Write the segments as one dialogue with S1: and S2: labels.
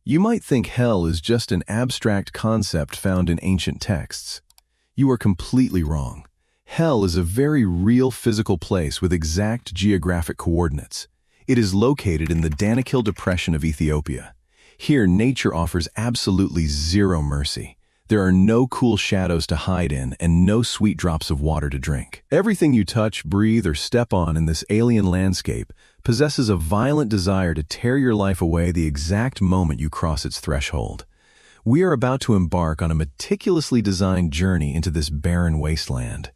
S1: You might think hell is just an abstract concept found in ancient texts. You are completely wrong. Hell is a very real physical place with exact geographic coordinates. It is located in the Danakil depression of Ethiopia. Here, nature offers absolutely zero mercy. There are no cool shadows to hide in and no sweet drops of water to drink. Everything you touch, breathe, or step on in this alien landscape possesses a violent desire to tear your life away the exact moment you cross its threshold. We are about to embark on a meticulously designed journey into this barren wasteland.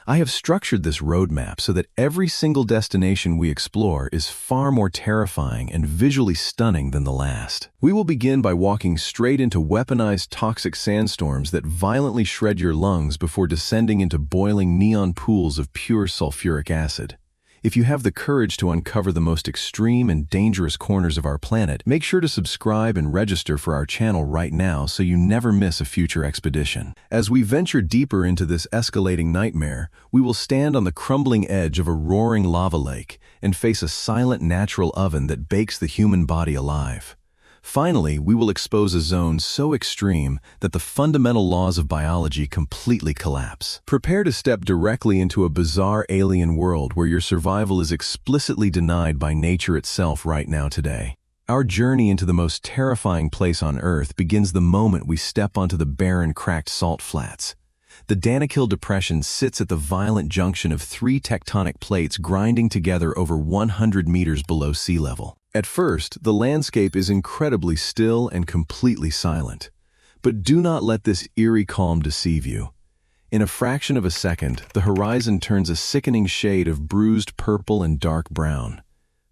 S1: I have structured this roadmap so that every single destination we explore is far more terrifying and visually stunning than the last. We will begin by walking straight into weaponized toxic sandstorms that violently shred your lungs before descending into boiling neon pools of pure sulfuric acid. If you have the courage to uncover the most extreme and dangerous corners of our planet, make sure to subscribe and register for our channel right now so you never miss a future expedition. As we venture deeper into this escalating nightmare, we will stand on the crumbling edge of a roaring lava lake and face a silent natural oven that bakes the human body alive. Finally, we will expose a zone so extreme that the fundamental laws of biology completely collapse. Prepare to step directly into a bizarre alien world where your survival is explicitly denied by nature itself right now today. Our journey into the most terrifying place on Earth begins the moment we step onto the barren, cracked salt flats. The Danakil Depression sits at the violent junction of three tectonic plates grinding together over 100 meters below sea level. At first, the landscape is incredibly still and completely silent. But do not let this eerie calm deceive you. In a fraction of a second, the horizon turns a sickening shade of bruised purple and dark brown.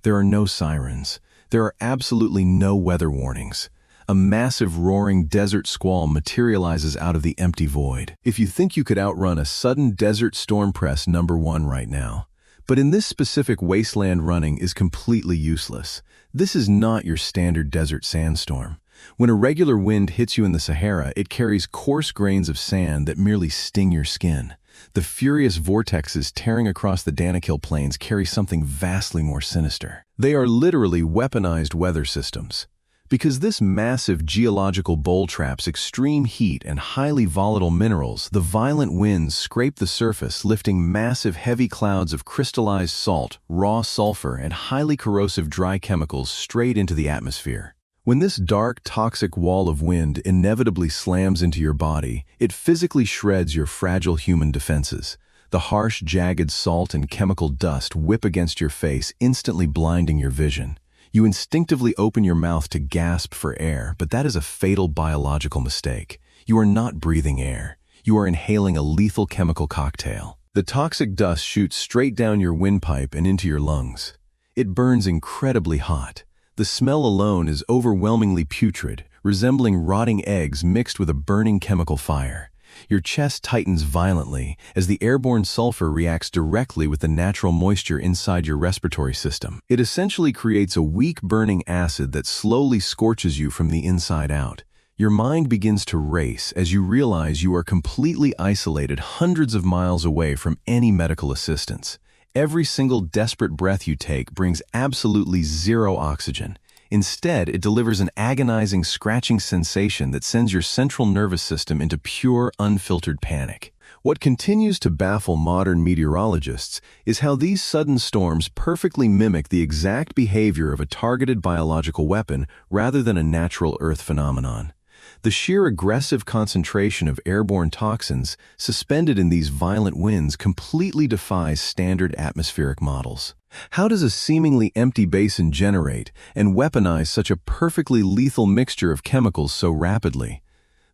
S1: There are no sirens. There are absolutely no weather warnings. A massive roaring desert squall materializes out of the empty void. If you think you could outrun a sudden desert storm, press number 1 right now. But in this specific wasteland, running is completely useless. This is not your standard desert sandstorm. When a regular wind hits you in the Sahara, it carries coarse grains of sand that merely sting your skin. The furious vortexes tearing across the Danakil plains carry something vastly more sinister. They are literally weaponized weather systems. Because this massive geological bowl traps extreme heat and highly volatile minerals, the violent winds scrape the surface, lifting massive heavy clouds of crystallized salt, raw sulfur, and highly corrosive dry chemicals straight into the atmosphere. When this dark, toxic wall of wind inevitably slams into your body, it physically shreds your fragile human defenses. The harsh, jagged salt and chemical dust whip against your face, instantly blinding your vision. You instinctively open your mouth to gasp for air, but that is a fatal biological mistake. You are not breathing air. You are inhaling a lethal chemical cocktail. The toxic dust shoots straight down your windpipe and into your lungs. It burns incredibly hot. The smell alone is overwhelmingly putrid, resembling rotting eggs mixed with a burning chemical fire. Your chest tightens violently as the airborne sulfur reacts directly with the natural moisture inside your respiratory system. It essentially creates a weak burning acid that slowly scorches you from the inside out. Your mind begins to race as you realize you are completely isolated hundreds of miles away from any medical assistance. Every single desperate breath you take brings absolutely zero oxygen. Instead, it delivers an agonizing, scratching sensation that sends your central nervous system into pure, unfiltered panic. What continues to baffle modern meteorologists is how these sudden storms perfectly mimic the exact behavior of a targeted biological weapon rather than a natural Earth phenomenon. The sheer aggressive concentration of airborne toxins suspended in these violent winds completely defies standard atmospheric models. How does a seemingly empty basin generate and weaponize such a perfectly lethal mixture of chemicals so rapidly?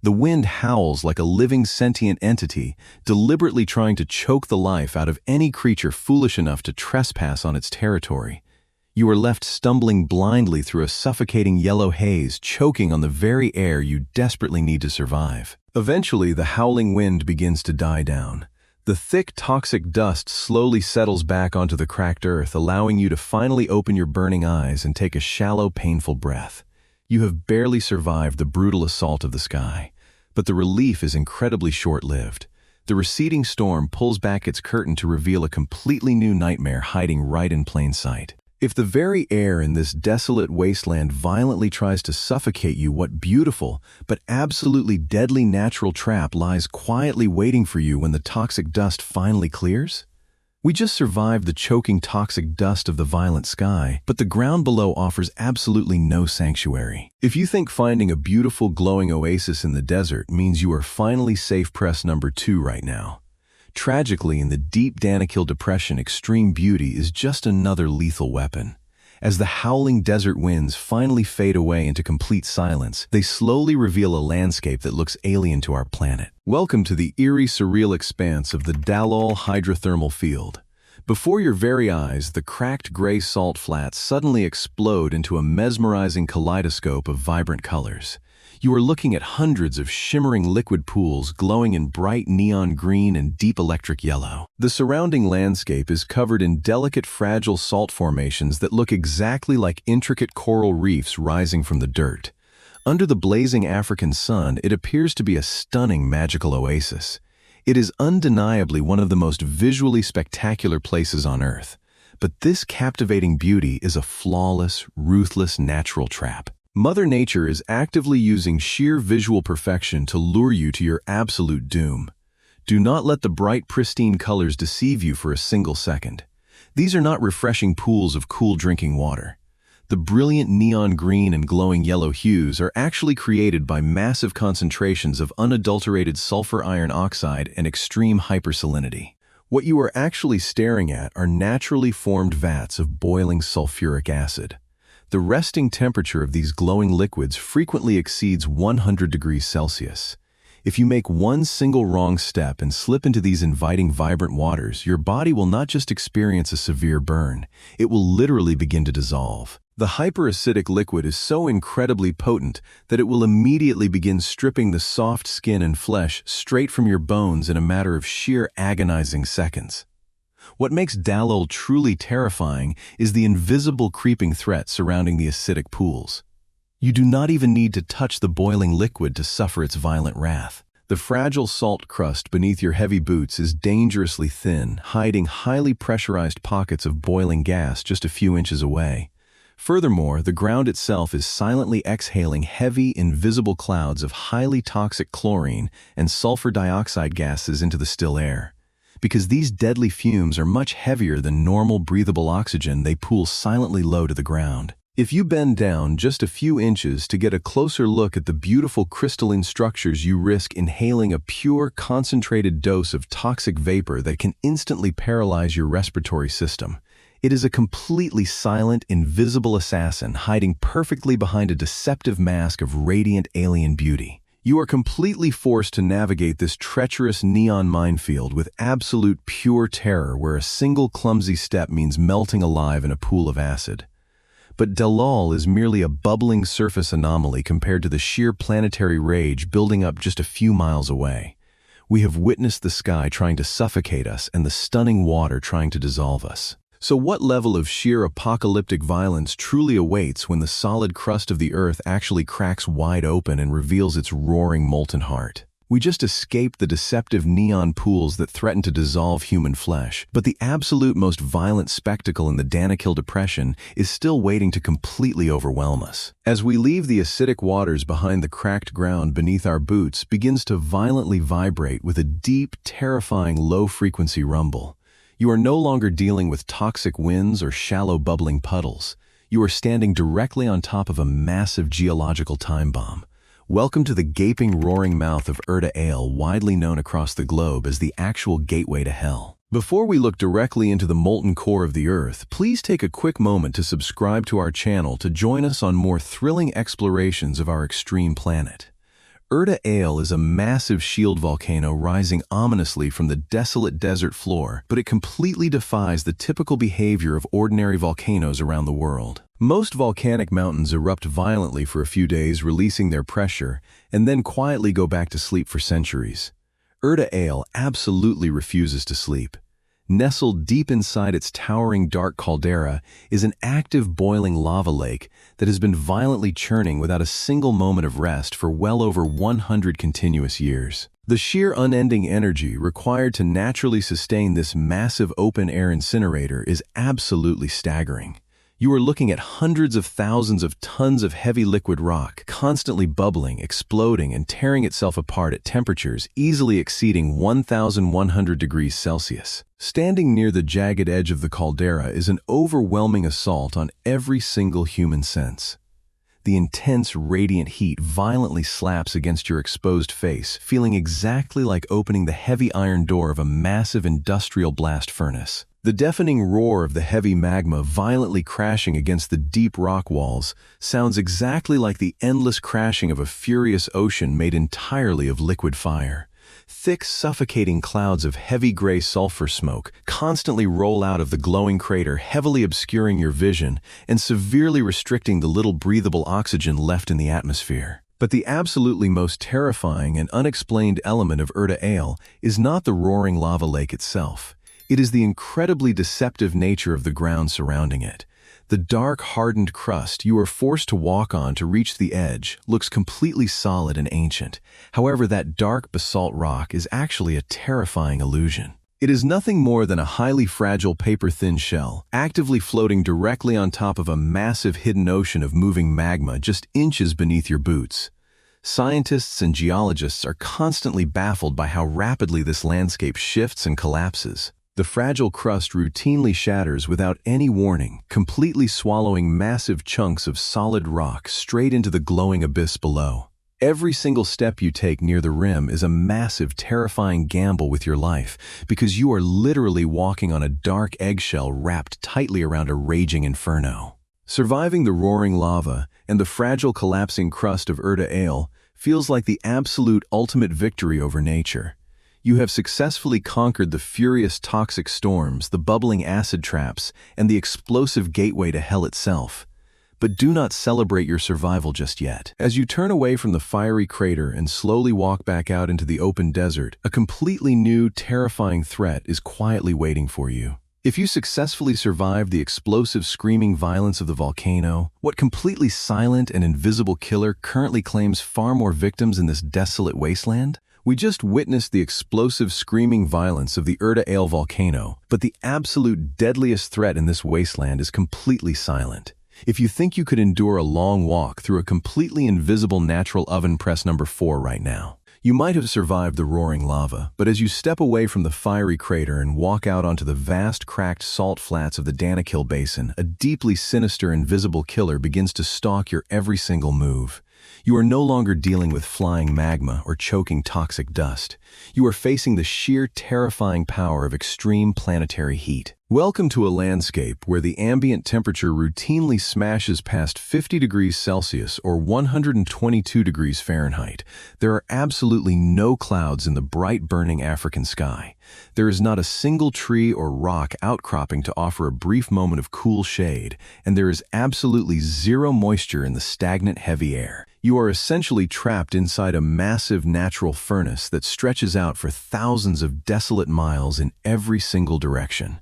S1: The wind howls like a living sentient entity, deliberately trying to choke the life out of any creature foolish enough to trespass on its territory. You are left stumbling blindly through a suffocating yellow haze, choking on the very air you desperately need to survive. Eventually, the howling wind begins to die down. The thick, toxic dust slowly settles back onto the cracked earth, allowing you to finally open your burning eyes and take a shallow, painful breath. You have barely survived the brutal assault of the sky, but the relief is incredibly short-lived. The receding storm pulls back its curtain to reveal a completely new nightmare hiding right in plain sight. If the very air in this desolate wasteland violently tries to suffocate you, what beautiful but absolutely deadly natural trap lies quietly waiting for you when the toxic dust finally clears? We just survived the choking toxic dust of the violent sky, but the ground below offers absolutely no sanctuary. If you think finding a beautiful glowing oasis in the desert means you are finally safe, press number 2 right now. Tragically, in the deep Danakil depression, extreme beauty is just another lethal weapon. As the howling desert winds finally fade away into complete silence, they slowly reveal a landscape that looks alien to our planet. Welcome to the eerie, surreal expanse of the Danakil hydrothermal field. Before your very eyes, the cracked gray salt flats suddenly explode into a mesmerizing kaleidoscope of vibrant colors. You are looking at hundreds of shimmering liquid pools glowing in bright neon green and deep electric yellow. The surrounding landscape is covered in delicate, fragile salt formations that look exactly like intricate coral reefs rising from the dirt. Under the blazing African sun, it appears to be a stunning, magical oasis. It is undeniably one of the most visually spectacular places on Earth. But this captivating beauty is a flawless, ruthless natural trap. Mother Nature is actively using sheer visual perfection to lure you to your absolute doom. Do not let the bright, pristine colors deceive you for a single second. These are not refreshing pools of cool drinking water. The brilliant neon green and glowing yellow hues are actually created by massive concentrations of unadulterated sulfur iron oxide and extreme hypersalinity. What you are actually staring at are naturally formed vats of boiling sulfuric acid. The resting temperature of these glowing liquids frequently exceeds 100 degrees Celsius. If you make one single wrong step and slip into these inviting, vibrant waters, your body will not just experience a severe burn, it will literally begin to dissolve. The hyperacidic liquid is so incredibly potent that it will immediately begin stripping the soft skin and flesh straight from your bones in a matter of sheer agonizing seconds. What makes Danakil truly terrifying is the invisible creeping threat surrounding the acidic pools. You do not even need to touch the boiling liquid to suffer its violent wrath. The fragile salt crust beneath your heavy boots is dangerously thin, hiding highly pressurized pockets of boiling gas just a few inches away. Furthermore, the ground itself is silently exhaling heavy, invisible clouds of highly toxic chlorine and sulfur dioxide gases into the still air. Because these deadly fumes are much heavier than normal breathable oxygen, they pool silently low to the ground. If you bend down just a few inches to get a closer look at the beautiful crystalline structures, you risk inhaling a pure, concentrated dose of toxic vapor that can instantly paralyze your respiratory system. It is a completely silent, invisible assassin hiding perfectly behind a deceptive mask of radiant alien beauty. You are completely forced to navigate this treacherous neon minefield with absolute pure terror, where a single clumsy step means melting alive in a pool of acid. But Danakil is merely a bubbling surface anomaly compared to the sheer planetary rage building up just a few miles away. We have witnessed the sky trying to suffocate us and the stunning water trying to dissolve us. So what level of sheer apocalyptic violence truly awaits when the solid crust of the Earth actually cracks wide open and reveals its roaring molten heart? We just escaped the deceptive neon pools that threaten to dissolve human flesh, but the absolute most violent spectacle in the Danakil depression is still waiting to completely overwhelm us. As we leave the acidic waters behind, the cracked ground beneath our boots begins to violently vibrate with a deep, terrifying low-frequency rumble. You are no longer dealing with toxic winds or shallow bubbling puddles. You are standing directly on top of a massive geological time bomb. Welcome to the gaping, roaring mouth of Danakil, widely known across the globe as the actual gateway to hell. Before we look directly into the molten core of the Earth, please take a quick moment to subscribe to our channel to join us on more thrilling explorations of our extreme planet. Danakil is a massive shield volcano rising ominously from the desolate desert floor, but it completely defies the typical behavior of ordinary volcanoes around the world. Most volcanic mountains erupt violently for a few days, releasing their pressure, and then quietly go back to sleep for centuries. Danakil absolutely refuses to sleep. Nestled deep inside its towering dark caldera is an active boiling lava lake that has been violently churning without a single moment of rest for well over 100 continuous years. The sheer unending energy required to naturally sustain this massive open-air incinerator is absolutely staggering. You are looking at hundreds of thousands of tons of heavy liquid rock, constantly bubbling, exploding, and tearing itself apart at temperatures easily exceeding 1,100 degrees Celsius. Standing near the jagged edge of the caldera is an overwhelming assault on every single human sense. The intense, radiant heat violently slaps against your exposed face, feeling exactly like opening the heavy iron door of a massive industrial blast furnace. The deafening roar of the heavy magma violently crashing against the deep rock walls sounds exactly like the endless crashing of a furious ocean made entirely of liquid fire. Thick, suffocating clouds of heavy gray sulfur smoke constantly roll out of the glowing crater, heavily obscuring your vision and severely restricting the little breathable oxygen left in the atmosphere. But the absolutely most terrifying and unexplained element of Erta Ale is not the roaring lava lake itself. It is the incredibly deceptive nature of the ground surrounding it. The dark, hardened crust you are forced to walk on to reach the edge looks completely solid and ancient. However, that dark basalt rock is actually a terrifying illusion. It is nothing more than a highly fragile paper-thin shell, actively floating directly on top of a massive hidden ocean of moving magma just inches beneath your boots. Scientists and geologists are constantly baffled by how rapidly this landscape shifts and collapses. The fragile crust routinely shatters without any warning, completely swallowing massive chunks of solid rock straight into the glowing abyss below. Every single step you take near the rim is a massive, terrifying gamble with your life, because you are literally walking on a dark eggshell wrapped tightly around a raging inferno. Surviving the roaring lava and the fragile, collapsing crust of Erta Ale feels like the absolute ultimate victory over nature. You have successfully conquered the furious toxic storms, the bubbling acid traps, and the explosive gateway to hell itself. But do not celebrate your survival just yet. As you turn away from the fiery crater and slowly walk back out into the open desert, a completely new, terrifying threat is quietly waiting for you. If you successfully survive the explosive, screaming violence of the volcano, what completely silent and invisible killer currently claims far more victims in this desolate wasteland? We just witnessed the explosive, screaming violence of the Erta Ale volcano, but the absolute deadliest threat in this wasteland is completely silent. If you think you could endure a long walk through a completely invisible natural oven press number 4 right now, you might have survived the roaring lava, but as you step away from the fiery crater and walk out onto the vast, cracked salt flats of the Danakil basin, a deeply sinister, invisible killer begins to stalk your every single move. You are no longer dealing with flying magma or choking toxic dust. You are facing the sheer terrifying power of extreme planetary heat. Welcome to a landscape where the ambient temperature routinely smashes past 50 degrees Celsius or 122 degrees Fahrenheit. There are absolutely no clouds in the bright, burning African sky. There is not a single tree or rock outcropping to offer a brief moment of cool shade, and there is absolutely zero moisture in the stagnant, heavy air. You are essentially trapped inside a massive natural furnace that stretches out for thousands of desolate miles in every single direction.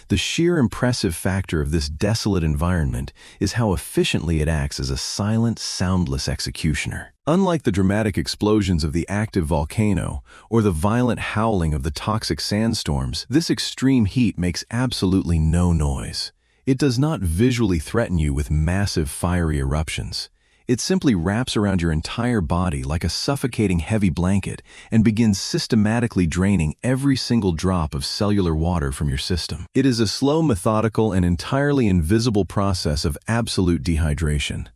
S1: The sheer impressive factor of this desolate environment is how efficiently it acts as a silent, soundless executioner. Unlike the dramatic explosions of the active volcano or the violent howling of the toxic sandstorms, this extreme heat makes absolutely no noise. It does not visually threaten you with massive fiery eruptions. It simply wraps around your entire body like a suffocating heavy blanket and begins systematically draining every single drop of cellular water from your system. It is a slow, methodical, and entirely invisible process of absolute dehydration.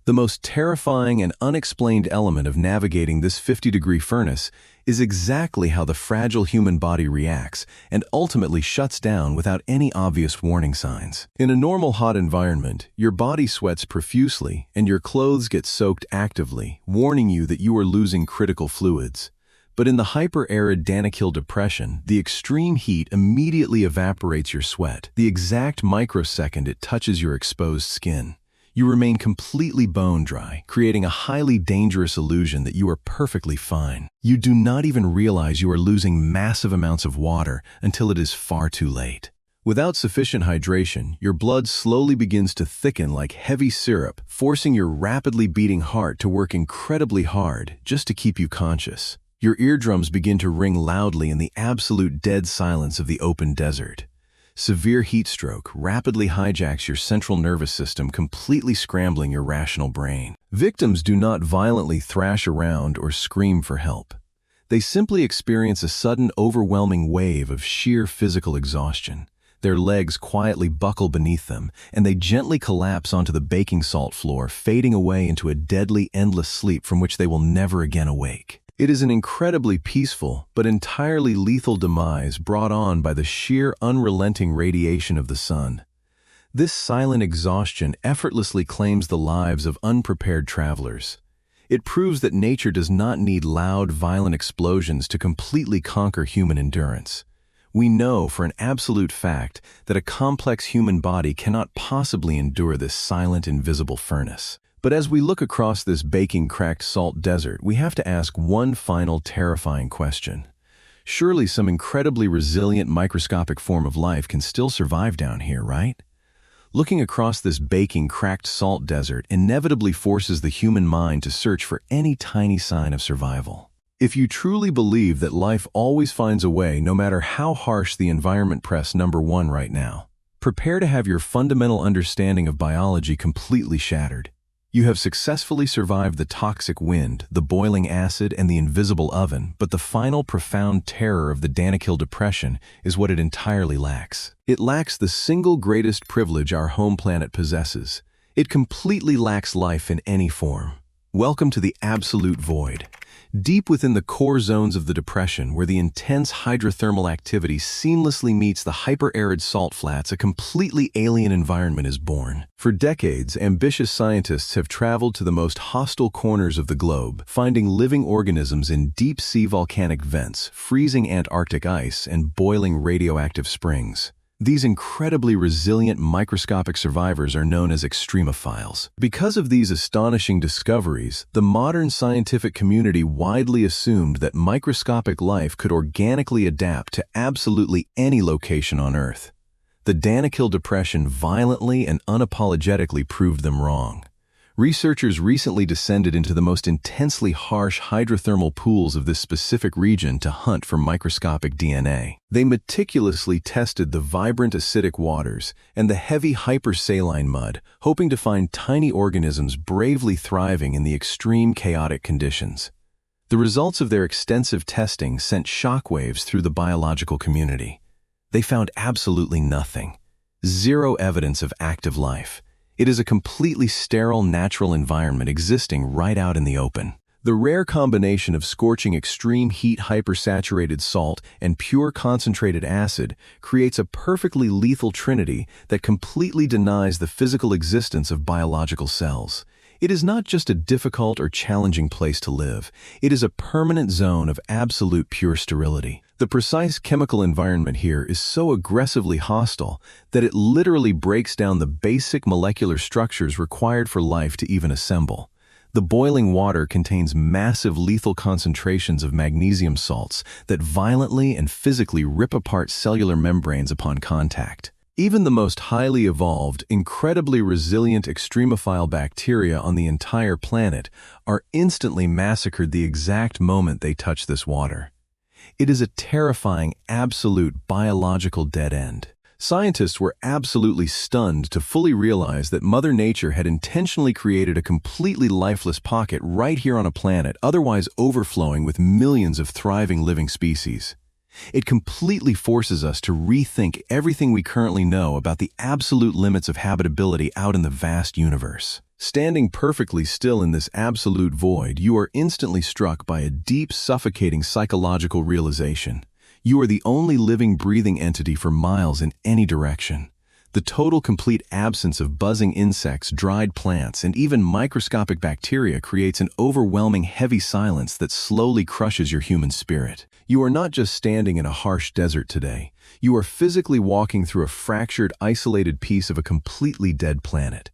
S1: The most terrifying and unexplained element of navigating this 50-degree furnace is exactly how the fragile human body reacts and ultimately shuts down without any obvious warning signs. In a normal hot environment, your body sweats profusely and your clothes get soaked actively, warning you that you are losing critical fluids. But in the hyper-arid Danakil depression, the extreme heat immediately evaporates your sweat, the exact microsecond it touches your exposed skin. You remain completely bone dry, creating a highly dangerous illusion that you are perfectly fine. You do not even realize you are losing massive amounts of water until it is far too late. Without sufficient hydration, your blood slowly begins to thicken like heavy syrup, forcing your rapidly beating heart to work incredibly hard just to keep you conscious. Your eardrums begin to ring loudly in the absolute dead silence of the open desert. Severe heat stroke rapidly hijacks your central nervous system, completely scrambling your rational brain. Victims do not violently thrash around or scream for help. They simply experience a sudden, overwhelming wave of sheer physical exhaustion. Their legs quietly buckle beneath them, and they gently collapse onto the baking salt floor, fading away into a deadly, endless sleep from which they will never again awake. It is an incredibly peaceful, but entirely lethal demise brought on by the sheer, unrelenting radiation of the sun. This silent exhaustion effortlessly claims the lives of unprepared travelers. It proves that nature does not need loud, violent explosions to completely conquer human endurance. We know for an absolute fact that a complex human body cannot possibly endure this silent, invisible furnace. But as we look across this baking, cracked salt desert, we have to ask one final terrifying question. Surely some incredibly resilient microscopic form of life can still survive down here, right? Looking across this baking, cracked salt desert inevitably forces the human mind to search for any tiny sign of survival. If you truly believe that life always finds a way, no matter how harsh the environment, press number 1 right now. Prepare to have your fundamental understanding of biology completely shattered. You have successfully survived the toxic wind, the boiling acid, and the invisible oven, but the final profound terror of the Danakil Depression is what it entirely lacks. It lacks the single greatest privilege our home planet possesses. It completely lacks life in any form. Welcome to the absolute void. Deep within the core zones of the depression, where the intense hydrothermal activity seamlessly meets the hyper-arid salt flats, a completely alien environment is born. For decades, ambitious scientists have traveled to the most hostile corners of the globe, finding living organisms in deep-sea volcanic vents, freezing Antarctic ice, and boiling radioactive springs. These incredibly resilient microscopic survivors are known as extremophiles. Because of these astonishing discoveries, the modern scientific community widely assumed that microscopic life could organically adapt to absolutely any location on Earth. The Danakil Depression violently and unapologetically proved them wrong. Researchers recently descended into the most intensely harsh hydrothermal pools of this specific region to hunt for microscopic DNA. They meticulously tested the vibrant acidic waters and the heavy hypersaline mud, hoping to find tiny organisms bravely thriving in the extreme chaotic conditions. The results of their extensive testing sent shockwaves through the biological community. They found absolutely nothing. Zero evidence of active life. It is a completely sterile natural environment existing right out in the open. The rare combination of scorching extreme heat hypersaturated salt and pure concentrated acid creates a perfectly lethal trinity that completely denies the physical existence of biological cells. It is not just a difficult or challenging place to live. It is a permanent zone of absolute pure sterility. The precise chemical environment here is so aggressively hostile that it literally breaks down the basic molecular structures required for life to even assemble. The boiling water contains massive lethal concentrations of magnesium salts that violently and physically rip apart cellular membranes upon contact. Even the most highly evolved, incredibly resilient extremophile bacteria on the entire planet are instantly massacred the exact moment they touch this water. It is a terrifying, absolute biological dead end. Scientists were absolutely stunned to fully realize that Mother Nature had intentionally created a completely lifeless pocket right here on a planet otherwise overflowing with millions of thriving living species. It completely forces us to rethink everything we currently know about the absolute limits of habitability out in the vast universe. Standing perfectly still in this absolute void, you are instantly struck by a deep, suffocating psychological realization. You are the only living, breathing entity for miles in any direction. The total, complete absence of buzzing insects, dried plants, and even microscopic bacteria creates an overwhelming, heavy silence that slowly crushes your human spirit. You are not just standing in a harsh desert today. You are physically walking through a fractured, isolated piece of a completely dead planet.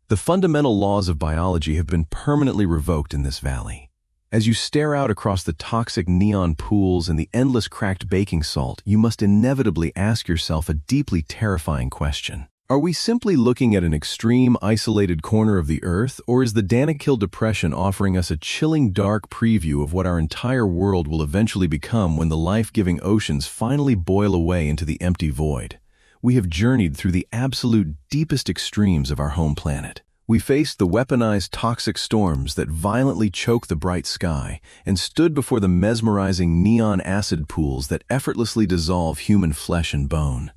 S1: The fundamental laws of biology have been permanently revoked in this valley. As you stare out across the toxic neon pools and the endless cracked baking salt, you must inevitably ask yourself a deeply terrifying question. Are we simply looking at an extreme, isolated corner of the Earth, or is the Danakil Depression offering us a chilling, dark preview of what our entire world will eventually become when the life-giving oceans finally boil away into the empty void? we have journeyed through the absolute deepest extremes of our home planet. We faced the weaponized toxic storms that violently choke the bright sky and stood before the mesmerizing neon acid pools that effortlessly dissolve human flesh and bone.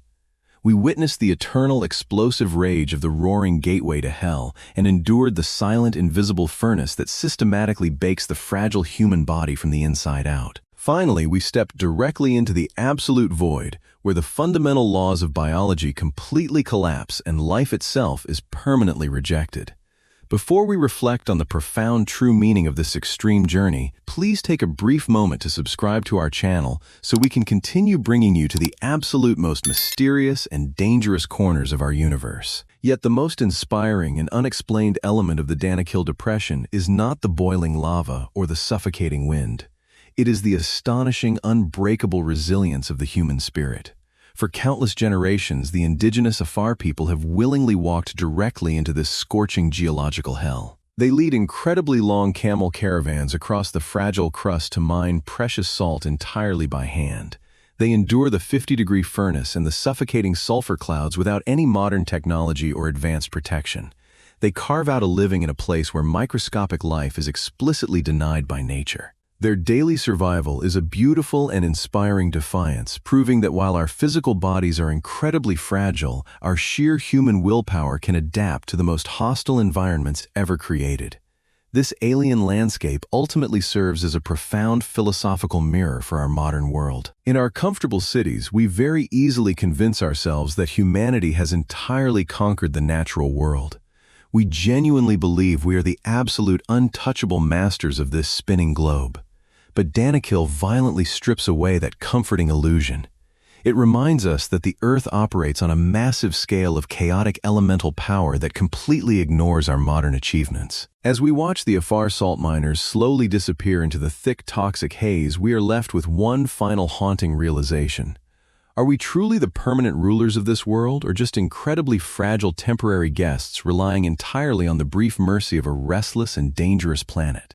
S1: We witnessed the eternal explosive rage of the roaring gateway to hell and endured the silent, invisible furnace that systematically bakes the fragile human body from the inside out. Finally, we stepped directly into the absolute void, where the fundamental laws of biology completely collapse and life itself is permanently rejected. Before we reflect on the profound true meaning of this extreme journey, please take a brief moment to subscribe to our channel so we can continue bringing you to the absolute most mysterious and dangerous corners of our universe. Yet the most inspiring and unexplained element of the Danakil Depression is not the boiling lava or the suffocating wind. It is the astonishing, unbreakable resilience of the human spirit. For countless generations, the indigenous Afar people have willingly walked directly into this scorching geological hell. They lead incredibly long camel caravans across the fragile crust to mine precious salt entirely by hand. They endure the 50-degree furnace and the suffocating sulfur clouds without any modern technology or advanced protection. They carve out a living in a place where microscopic life is explicitly denied by nature. Their daily survival is a beautiful and inspiring defiance, proving that while our physical bodies are incredibly fragile, our sheer human willpower can adapt to the most hostile environments ever created. This alien landscape ultimately serves as a profound philosophical mirror for our modern world. In our comfortable cities, we very easily convince ourselves that humanity has entirely conquered the natural world. We genuinely believe we are the absolute untouchable masters of this spinning globe. But Danakil violently strips away that comforting illusion. It reminds us that the Earth operates on a massive scale of chaotic elemental power that completely ignores our modern achievements. As we watch the Afar salt miners slowly disappear into the thick toxic haze, we are left with one final haunting realization. Are we truly the permanent rulers of this world, or just incredibly fragile temporary guests relying entirely on the brief mercy of a restless and dangerous planet?